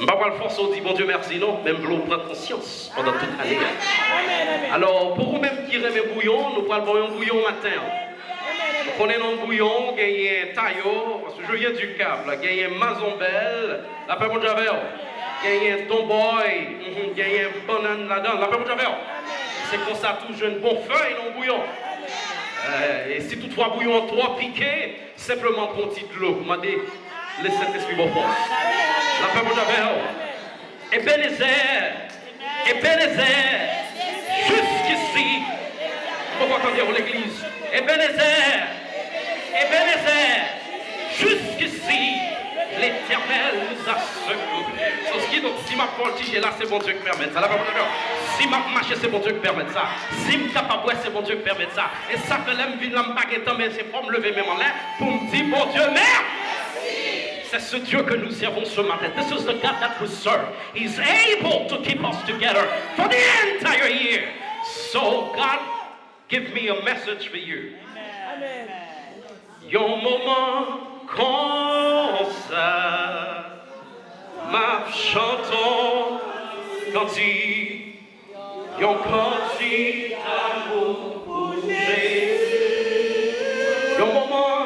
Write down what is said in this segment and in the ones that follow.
Je ne vais pas le forcer, on dit bon Dieu merci, non, même pour prendre conscience pendant toute l'année. Alors, pour vous-même qui aimez bouillon, nous prenons un bouillon matin. Vous connaissez un bouillon, il y a un taillot, parce que je viens du Cap, il y a un mazombel, la paix pour Javel, il y a un tomboy, il y a un banane là-dedans, la paix pour Javel. C'est comme ça, tout jeune bon feuille dans le bouillon. Et si toutefois bouillon trop piqué, simplement prendre un petit de l'eau. M'a dit, laissez Saint-Esprit bon force. La paix pour Javel. Ebenezer, jusqu'ici. Pourquoi quand on dit l'église? Ebenezer, jusqu'ici, l'Éternel nous a secourus. Ce qui donc, si ma voltige est là, c'est bon Dieu qui permet ça. La paix pour Javel. Si ma marche, c'est bon Dieu qui permet ça. Si je suis capable, c'est bon Dieu qui permet ça. Et ça fait l'homme vient là, mais c'est pour me lever même en l'air pour me dire, bon Dieu, merci. C'est ce Dieu que nous servons ce matin. This is the God that we serve. He's able to keep us together for the entire year. So God, give me a message for you. Amen. Yon moment comme ça, ma chanson cantique. Yon cantique d'amour pour Jésus. Yon moment,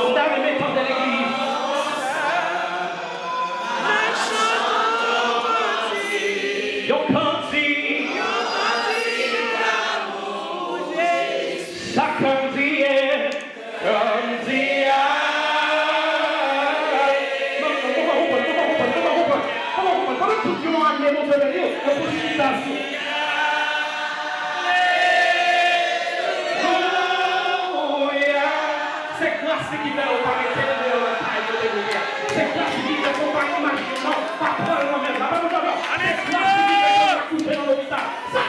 on a remis tant de l'église. Yon cantique d'amour pour Jésus. Ça cantique, qui fait autorité de la taille de l'Église. C'est classe qui fait compagnie marchand, pas prendre moi-même. La parole de Dieu. C'est classe qui fait coucher dans l'hôpital. Ça